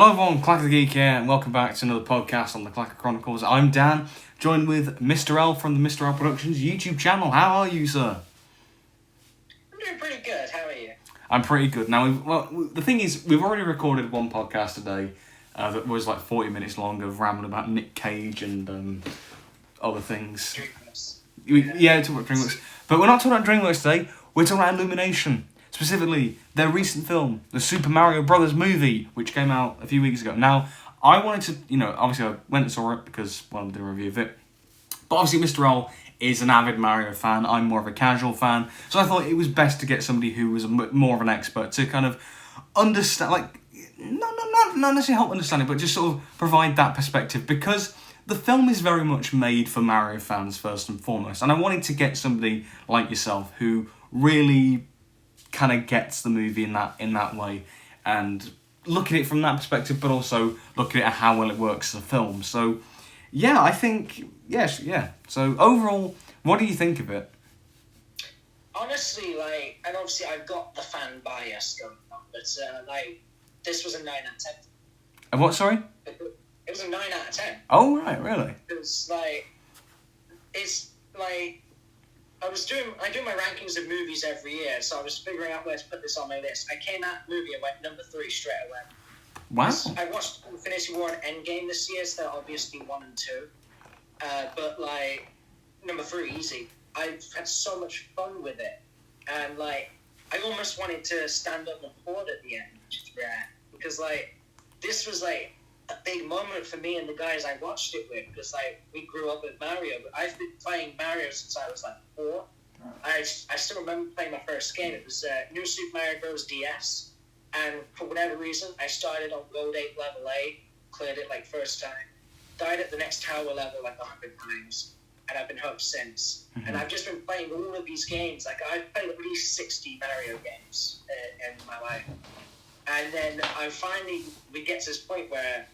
Hello everyone, Clacka Geek here, and welcome back to another podcast on the Clacka Chronicles. I'm Dan, joined with Mr. L from the Mr. L Productions YouTube channel. How are you, sir? I'm doing pretty good. How are you? I'm pretty good. Now, the thing is, we've already recorded one podcast today that was like 40 minutes long of rambling about Nick Cage and other things. DreamWorks. Yeah, talking about DreamWorks. But we're not talking about DreamWorks today, we're talking about Illumination. Specifically, their recent film, the Super Mario Brothers movie, which came out a few weeks ago. Now, I wanted to, obviously I went and saw it because, I did a review of it. But obviously Mr. L is an avid Mario fan, I'm more of a casual fan. So I thought it was best to get somebody who was more of an expert to kind of understand, not necessarily help understand it, but just sort of provide that perspective. Because the film is very much made for Mario fans, first and foremost. And I wanted to get somebody like yourself who really kind of gets the movie in that way and look at it from that perspective, but also look at it how well it works as a film. So yeah, I think so overall, what do you think of it? Honestly, and obviously I've got the fan bias going on, but this was a 9 out of 10. A what, sorry? It was a 9 out of 10. Oh right, really? It was I do my rankings of movies every year, so I was figuring out where to put this on my list. I came out movie and went number 3 straight away. Wow. I watched Infinity War and Endgame this year, so they're obviously 1 and 2. But number 3 easy. I've had so much fun with it, and I almost wanted to stand up and applaud at the end, which is rare, because this was a big moment for me and the guys I watched it with, because we grew up with Mario. But I've been playing Mario since I was 4. I still remember playing my first game. It was New Super Mario Bros. DS, and for whatever reason, I started on Gold 8 level 8, cleared it first time, died at the next tower level 100 times, and I've been hooked since. Mm-hmm. And I've just been playing all of these games. I've played at least 60 Mario games in my life. And then we get to this point where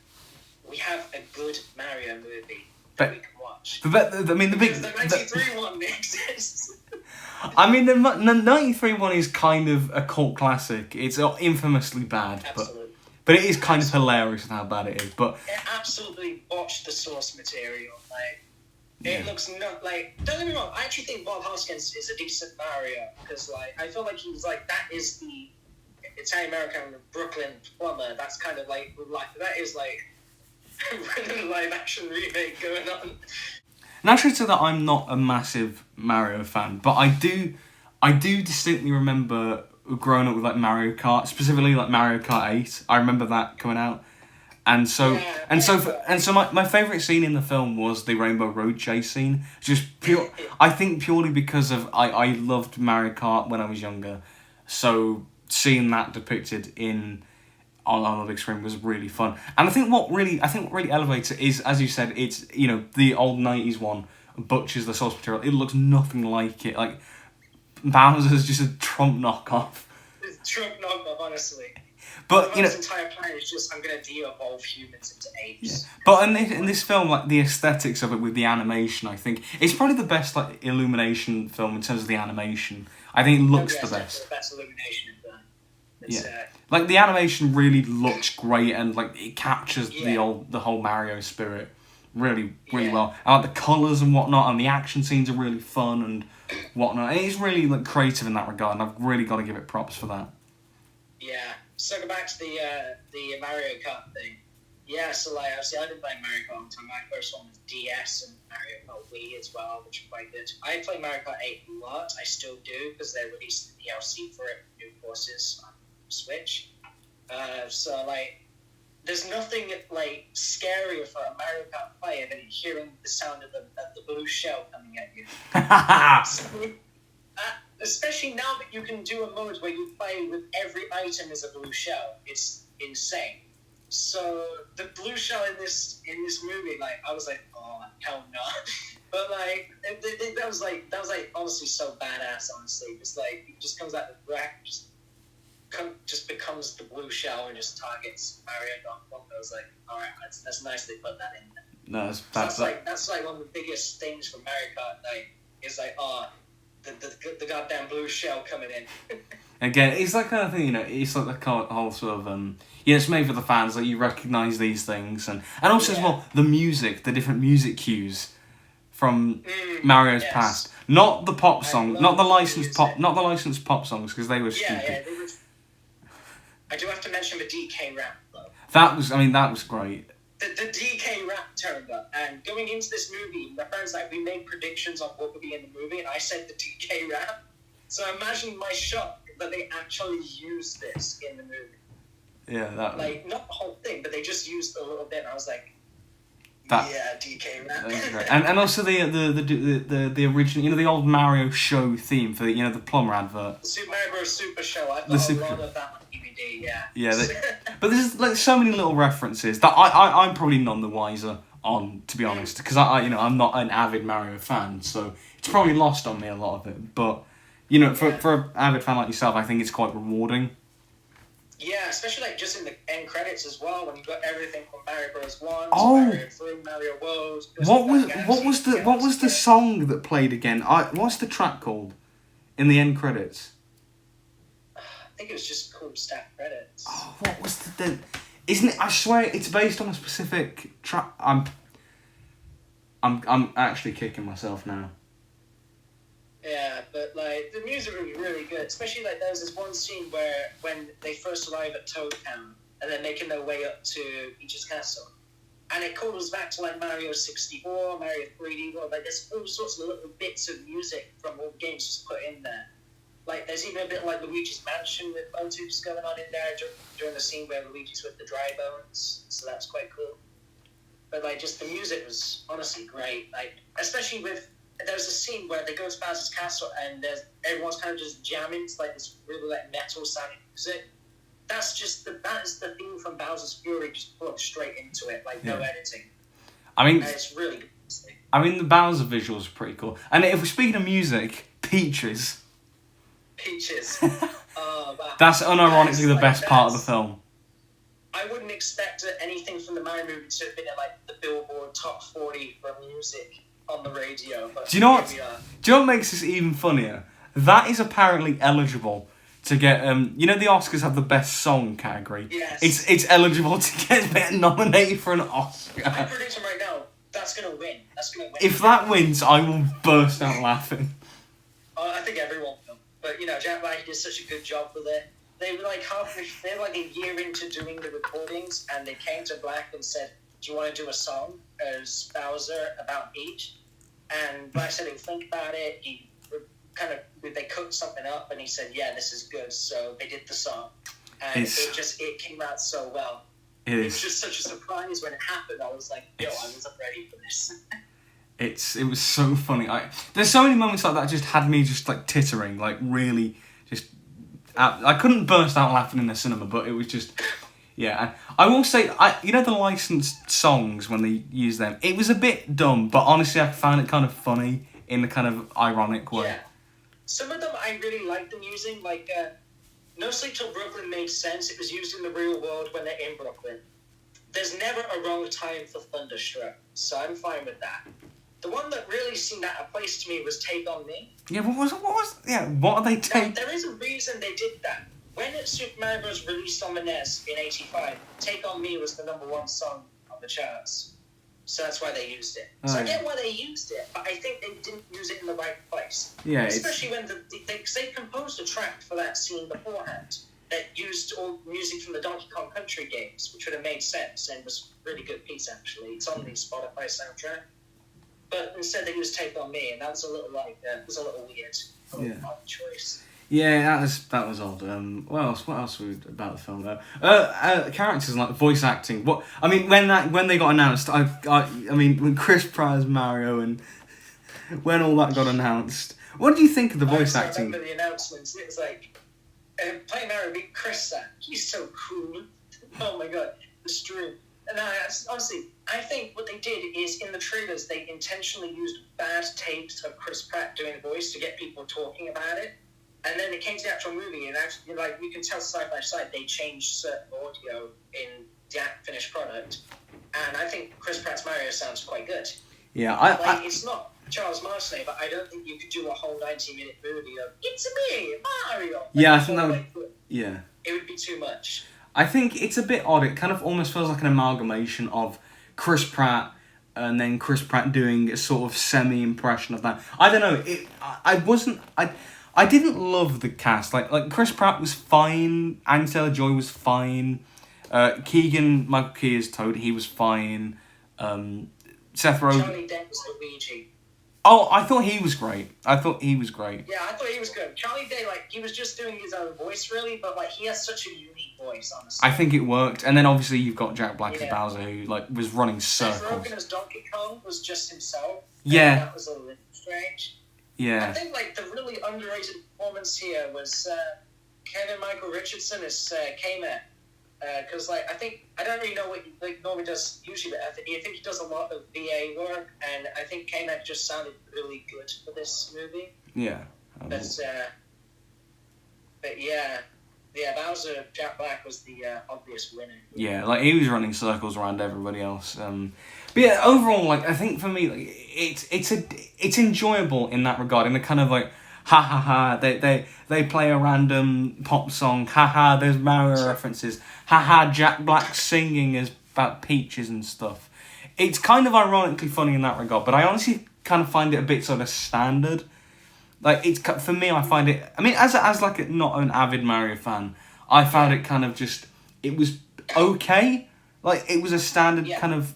we have a good Mario movie that we can watch. The 93 one exists. I mean, the 93 one is kind of a cult classic. It's infamously bad, but it is kind of hilarious in how bad it is. But it absolutely botched the source material. It looks not don't get me wrong. I actually think Bob Hoskins is a decent Mario, because I feel like he's that is the Italian American Brooklyn plumber. That's kind of that is a live action remake going on. And I should say that I'm not a massive Mario fan, but I do distinctly remember growing up with Mario Kart, specifically Mario Kart 8. I remember that coming out, and so my favourite scene in the film was the Rainbow Road chase scene. Just pure, I think purely because of I loved Mario Kart when I was younger, so seeing that depicted on the big screen was really fun. And I think what really elevates it is, as you said, it's the old 90s one butchers the source material. It looks nothing like it. Bowser's just a Trump knockoff. It's Trump knockoff, honestly. But his entire plan is just, I'm gonna de-evolve humans into apes. Yeah. But in this film, the aesthetics of it with the animation, I think it's probably the best Illumination film in terms of the animation. I think it looks the best. The best Illumination in done. The animation really looks great, and it captures the whole Mario spirit really well. And the colours and whatnot, and the action scenes are really fun and whatnot. And it's really creative in that regard, and I've really got to give it props for that. Yeah. So go back to the Mario Kart thing. Yeah. So obviously I've been playing Mario Kart all the time. My first one was DS and Mario Kart Wii as well, which are quite good. I play Mario Kart 8 a lot. I still do, because they released the DLC for it, new courses on Switch. There's nothing scarier for a Mario Kart player than hearing the sound of the blue shell coming at you. Especially now that you can do a mode where you play with every item as a blue shell. It's insane. So the blue shell in this movie, I was oh hell no. But that was honestly so badass. Honestly, it just comes out the rack, just becomes the blue shell and just targets Mario. I was all right, that's nice they put that in there. No, that's one of the biggest things for Mario Kart. Is the goddamn blue shell coming in. Again, it's that kind of thing, it's like the whole sort of, it's made for the fans, like, you recognise these things, and also as well, the music, the different music cues from Mario's past. Not the pop song, not the licensed pop songs, because they were stupid. Yeah, they were... I do have to mention the DK rap, though. That was great. The DK rap turned up, and going into this movie, my friends we made predictions on what would be in the movie, and I said the DK rap. So imagine my shock that they actually used this in the movie. Yeah, that not the whole thing, but they just used a little bit, and I was like, DK rap. and also the original, the old Mario show theme for the plumber advert. The Super Mario Bros. Super Show. I've got a lot of that on DVD. Yeah. Yeah, but there's like so many little references that I'm probably none the wiser on, to be honest, because I'm not an avid Mario fan, so it's probably lost on me a lot of it. But for an avid fan like yourself, I think it's quite rewarding. Yeah, especially just in the end credits as well, when you got everything from Mario Bros. 1 to Mario 3, Mario World. What was the song that played again? What's the track called in the end credits? I think it was just called staff credits. Oh, what was the isn't it? I swear it's based on a specific track. I'm actually kicking myself now. Yeah, but the music was really good. Especially there was this one scene where when they first arrive at Toad Town and they're making their way up to Peach's Castle, and it calls back to Mario 64, Mario 3D World. There's all sorts of little bits of music from old games just put in there. There's even a bit like Luigi's Mansion with bone tubes going on in there during the scene where Luigi's with the dry bones, so that's quite cool. But just the music was honestly great. Especially with there's a scene where they go to Bowser's castle and everyone's kind of just jamming to this really metal sounding music. That is the theme from Bowser's Fury, just put straight into it, no editing. And it's really good. The Bowser visuals are pretty cool. And if we're speaking of music, Peaches. Oh, wow. That's unironically the best part of the film. I wouldn't expect anything from the Mario movie to have been in the Billboard Top 40 for music on the radio. But do you know what makes this even funnier? That is apparently eligible to get the Oscars have the best song category. Yes. It's eligible to get nominated for an Oscar. I'm predicting right now that's gonna win. If that wins, I will burst out laughing. I think everyone will. But Jack Black did such a good job with it. They were they were a year into doing the recordings, and they came to Black and said, "Do you want to do a song as Bowser about Peach?" And Black said he'd think about it. They cooked something up, and he said, "Yeah, this is good." So they did the song, and it came out so well. It was just such a surprise when it happened. I was like, "Yo, I wasn't ready for this." It was so funny. There's so many moments like that just had me just tittering, really just. I couldn't burst out laughing in the cinema, but it was just. Yeah, I will say, the licensed songs, when they use them, it was a bit dumb, but honestly I found it kind of funny in the kind of ironic way. Yeah. Some of them I really liked them using, No Sleep Till Brooklyn made sense. It was used in the real world when they're in Brooklyn. There's never a wrong time for Thunderstruck, so I'm fine with that. The one that really seemed out of place to me was Take On Me. Yeah, what are they taking? There is a reason they did that. When Super Mario Bros. Released on the NES in '85, Take On Me was the #1 song on the charts. So that's why they used it. So I get why they used it, but I think they didn't use it in the right place. Yeah, especially when they composed a track for that scene beforehand that used all music from the Donkey Kong Country games, which would have made sense and was a really good piece, actually. It's on the Spotify soundtrack. But instead they used Take On Me, and that was a little it was a little weird. Odd choice. Yeah, that was odd. What else about the film though? Characters voice acting. When they got announced, when Chris Pratt's Mario and when all that got announced, what did you think of the voice acting? I remember the announcements. It was playing Mario beat Chris. He's so cool. Oh my god, it's true. And honestly, I think what they did is in the trailers they intentionally used bad tapes of Chris Pratt doing the voice to get people talking about it. And then it came to the actual movie, and actually, you can tell side by side they changed certain audio in the finished product. And I think Chris Pratt's Mario sounds quite good. Yeah, it's not Charles Martinet, but I don't think you could do a whole 90-minute movie of "It's me, Mario." Like, Yeah, I think that would. Yeah. It would be too much. I think it's a bit odd. It kind of almost feels like an amalgamation of Chris Pratt and then Chris Pratt doing a sort of semi-impression of that. I don't know. I didn't love the cast. Like Chris Pratt was fine. Anya Taylor-Joy was fine. Keegan Michael Key as Toad. He was fine. Seth Rogen. Charlie Day was Luigi. Oh, I thought he was great. Yeah, I thought he was good. Charlie Day, like, he was just doing his own voice, really, but, like, he has such a unique voice, honestly. I think it worked. And then, obviously, you've got Jack Black as Bowser, who, like, was running circles. Seth Rogen as Donkey Kong was just himself. Yeah. That was a little strange. Yeah. I think, like, the really underrated performance here was Kevin Michael Richardson as K-Man. Because, like, I don't really know what he normally does usually, but I think he does a lot of VA work, and I think K-Man just sounded really good for this movie. Yeah. But yeah, Bowser, Jack Black was the obvious winner. Yeah, like, he was running circles around everybody else. But yeah, overall, like, I think for me, like, it's enjoyable in that regard, in the kind of, like, ha ha ha, they play a random pop song, ha ha, there's Mario references, ha ha, Jack Black singing is about peaches and stuff. It's kind of ironically funny in that regard, but I honestly kind of find it a bit sort of standard. Like, it's, for me, I find it, I mean, as like not an avid Mario fan, I found it kind of just, it was okay. Like, it was a standard kind of,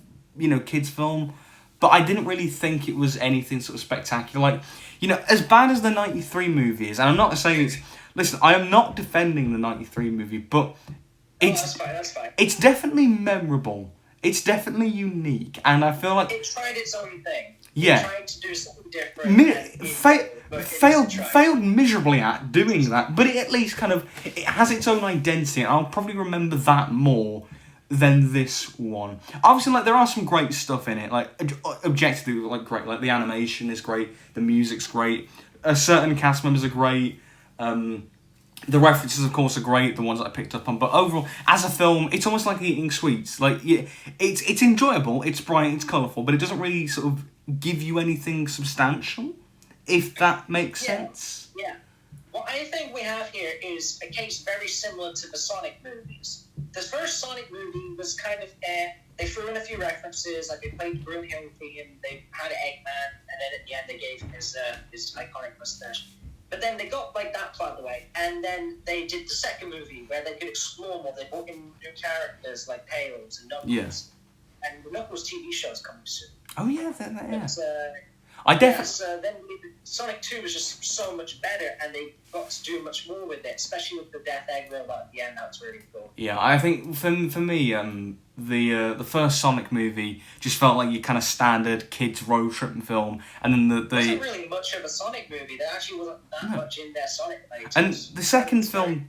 kids film, but I didn't really think it was anything sort of spectacular. Like, as bad as the 93 movie is, and I'm not saying it's... Listen, I am not defending the 93 movie, but it's... That's fine. It's definitely memorable. It's definitely unique, and I feel like... It tried its own thing. Yeah. It tried to do something different. Failed miserably at doing that, but it at least kind of... It has its own identity, and I'll probably remember that more than this one. Obviously, like, there are some great stuff in it, like, objectively, like, great, like, the animation is great, the music's great, certain cast members are great, the references, of course, are great, the ones that I picked up on, but overall, as a film, it's almost like eating sweets. Like, yeah, it's enjoyable, it's bright, it's colourful, but it doesn't really sort of give you anything substantial, if that makes sense. Yeah. What I think we have here is a case very similar to the Sonic movies. The first Sonic movie was kind of they threw in a few references, like they played the Broomhill theme, they had Eggman, and then at the end they gave him his iconic mustache. But then they got, like, that plot away, and then they did the second movie where they could explore more. They brought in new characters like Tails and Knuckles. Yes. And the Knuckles TV show is coming soon. Oh yeah, yeah. But, then Sonic 2 was just so much better, and they got to do much more with it, especially with the Death Egg robot at the end. That was really cool. Yeah, I think for me, the first Sonic movie just felt like your kind of standard kids road tripping film, and then It wasn't really much of a Sonic movie. There actually wasn't that much in their Sonic latest. And the second film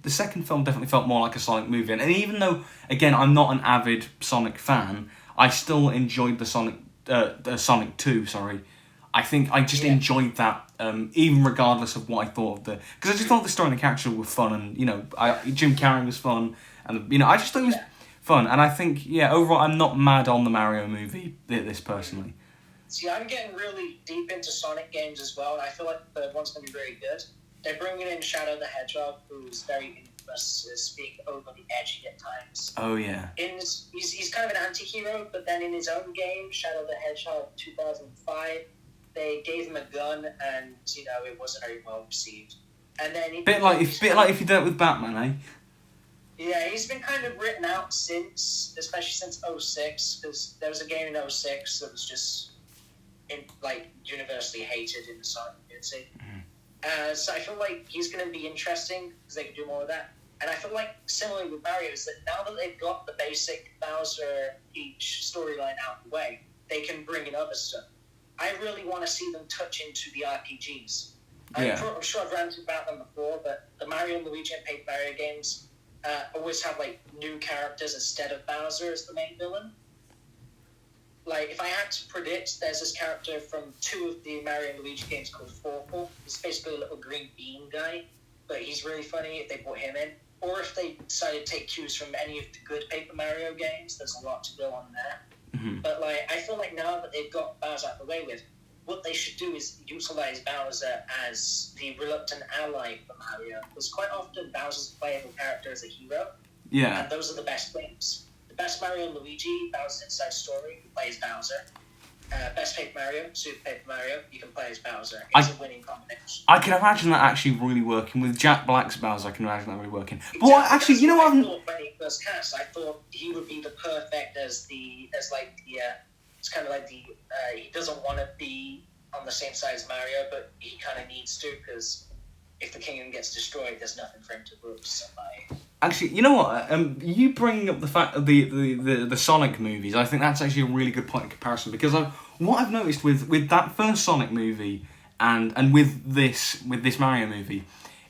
definitely felt more like a Sonic movie. And even though, again, I'm not an avid Sonic fan, I still enjoyed the Sonic 2. Sorry. I think I just enjoyed that, even regardless of what I thought of because I just thought the story and the character were fun, and Jim Carrey was fun, and I just thought it was fun, and I think overall I'm not mad on the Mario movie. This personally. See, I'm getting really deep into Sonic games as well, and I feel like the third one's going to be very good. They're bringing in Shadow the Hedgehog, who's very infamous as being over the edgy at times. Oh yeah. He's kind of an anti-hero, but then in his own game, Shadow the Hedgehog 2005. They gave him a gun, and it wasn't very well received. And then bit like if you did it with Batman, eh? Yeah, he's been kind of written out since, especially since 06, because there was a game in 06 that was just universally hated in the Sonic community. Mm-hmm. So I feel like he's going to be interesting because they can do more of that. And I feel like similarly with Mario is that now that they've got the basic Bowser Peach storyline out of the way, they can bring in other stuff. I really want to see them touch into the RPGs. I'm sure I've ranted about them before, but the Mario and Luigi and Paper Mario games always have new characters instead of Bowser as the main villain. Like, if I had to predict, there's this character from 2 of the Mario and Luigi games called Forkle. He's basically a little green bean guy, but he's really funny if they brought him in. Or if they decided to take cues from any of the good Paper Mario games, there's a lot to go on there. Mm-hmm. But I feel like now that they've got Bowser out of the way with, what they should do is utilize Bowser as the reluctant ally for Mario, because quite often Bowser's a playable character as a hero, Yeah. and those are the best games. The best Mario and Luigi, Bowser's Inside Story, you play as Bowser. Best Paper Mario, Super Paper Mario, you can play as Bowser. It's a winning combination. I can imagine that actually really working. With Jack Black's Bowser, I can imagine that really working. Exactly. But actually, you know what? I thought when he first cast, I thought he would be the perfect it's kind of like he doesn't want to be on the same side as Mario, but he kind of needs to, because if the kingdom gets destroyed, there's nothing for him to lose. So actually, you know what? You bringing up the fact of the Sonic movies, I think that's actually a really good point of comparison, because what I've noticed with that first Sonic movie and with this Mario movie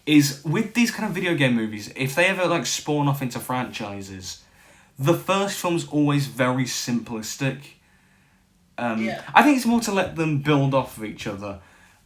is, with these kind of video game movies, if they ever like spawn off into franchises, the first film's always very simplistic. I think it's more to let them build off of each other,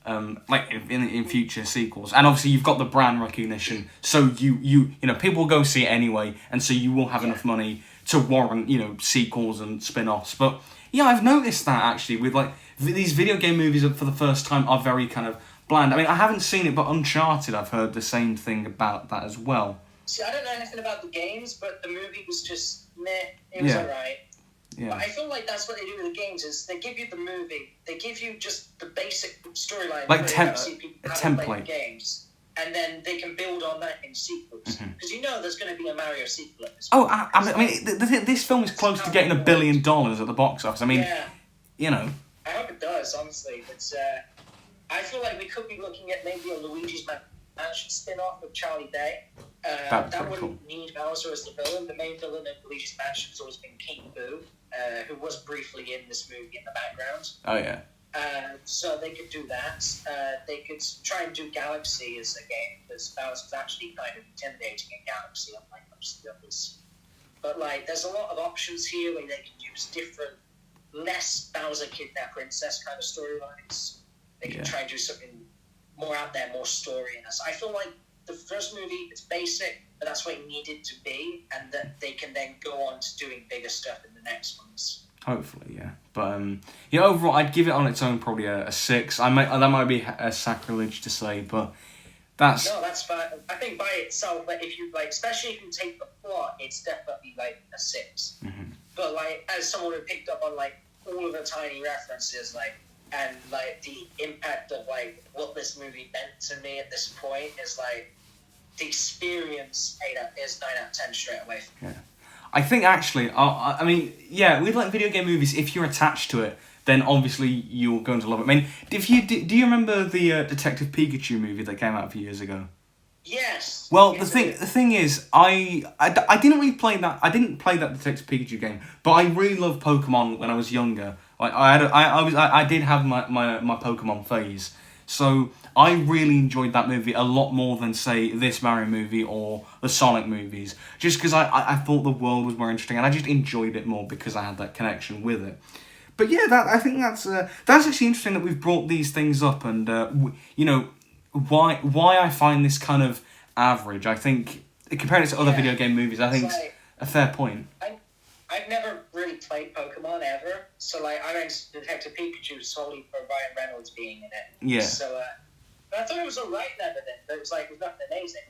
like in future sequels. And obviously you've got the brand recognition, so you know people will go see it anyway, and so you will have enough money to warrant, you know, sequels and spin-offs. But yeah, I've noticed that actually with like these video game movies for the first time are very kind of bland. I mean, I haven't seen it, but Uncharted, I've heard the same thing about that as well. See, I don't know anything about the games, but the movie was just meh. It was alright. Yeah. But I feel like that's what they do with the games, is they give you the movie, they give you just the basic storyline, like a template games, and then they can build on that in sequels. Because you know there's going to be a Mario sequel at this point. Oh, I mean, this film is close to getting $1 billion at the box office. I mean, you know. I hope it does, honestly. But I feel like we could be looking at maybe a Luigi's Mansion spin-off with Charlie Day. That wouldn't need Bowser as the villain. The main villain of Luigi's Mansion has always been King Boo, who was briefly in this movie in the background. Oh, yeah. So they could do that. They could try and do Galaxy as a game, because Bowser's actually kind of intimidating in Galaxy, unlike most of the others. But, like, there's a lot of options here where they can use different, less Bowser Kidnap Princess kind of storylines. They can try and do something more out there, more story. And I feel like the first movie, it's basic, but that's what it needed to be, and that they can then go on to doing bigger stuff in the next ones. Hopefully, yeah. But yeah, overall, I'd give it on its own probably a 6. That might be a sacrilege to say, but that's fine. I think by itself, like, if you like, especially if you take the plot, it's definitely like a 6. Mm-hmm. But like, as someone who picked up on like all of the tiny references, like, and like the impact of like what this movie meant to me at this point is like the experience is 9 out of 10 straight away. Yeah, I think actually, I mean, yeah, with like video game movies, if you're attached to it, then obviously you're going to love it. I mean, do you remember the Detective Pikachu movie that came out a few years ago? Yes. Well, the thing is, I didn't really play that. I didn't play that Detective Pikachu game, but I really loved Pokemon when I was younger. Like I did have my Pokemon phase, so I really enjoyed that movie a lot more than say this Mario movie or the Sonic movies. Just because I thought the world was more interesting, and I just enjoyed it more because I had that connection with it. But yeah, I think that's actually interesting that we've brought these things up, and you know. Why I find this kind of average. I think, compared it to other video game movies, I think it's a fair point. I've never really played Pokemon ever, so like I went to Detective Pikachu solely for Ryan Reynolds being in it. Yeah. So but I thought it was alright and everything, but it was nothing amazing.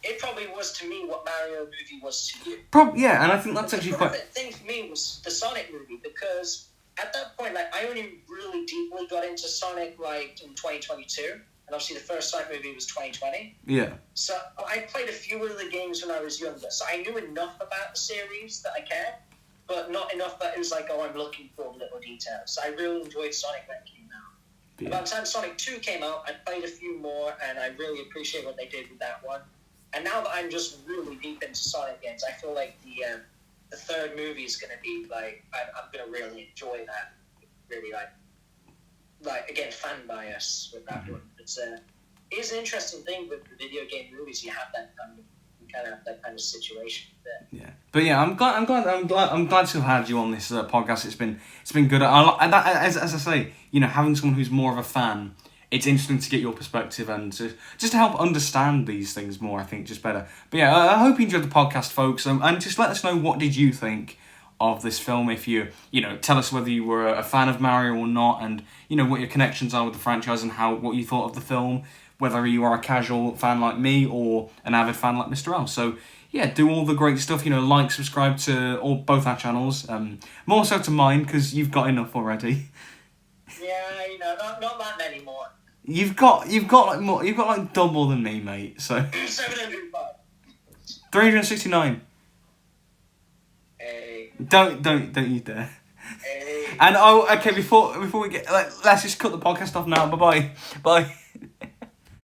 It probably was to me what Mario movie was to you. Yeah, and I think that's actually quite... The thing for me was the Sonic movie, because at that point, like, I only really deeply got into Sonic like in 2022. And obviously the first Sonic movie was 2020. Yeah. So I played a few of the games when I was younger. So I knew enough about the series that I cared, but not enough that it was like, oh, I'm looking for little details. So I really enjoyed Sonic when it came out. Yeah. By the time Sonic 2 came out, I played a few more, and I really appreciate what they did with that one. And now that I'm just really deep into Sonic games, I feel like the third movie is going to be like, I'm going to really enjoy that. Really like again, fan bias with that one. It's an interesting thing with the video game movies. You have that kind of situation there. Yeah, but yeah, I'm glad to have had you on this podcast. It's been good. As I say, you know, having someone who's more of a fan, it's interesting to get your perspective and just to help understand these things more. I think just better. But yeah, I hope you enjoyed the podcast, folks, and just let us know what did you think of this film. If you tell us whether you were a fan of Mario or not, and what your connections are with the franchise and what you thought of the film, whether you are a casual fan like me or an avid fan like Mr. L. So yeah, do all the great stuff. Like, subscribe to both our channels. More so to mine because you've got enough already. Yeah, not that many more. You've got like more. You've got like double than me, mate. So 705. 369. Hey. Don't you dare. Hey. And okay, before we get let's just cut the podcast off now. Bye.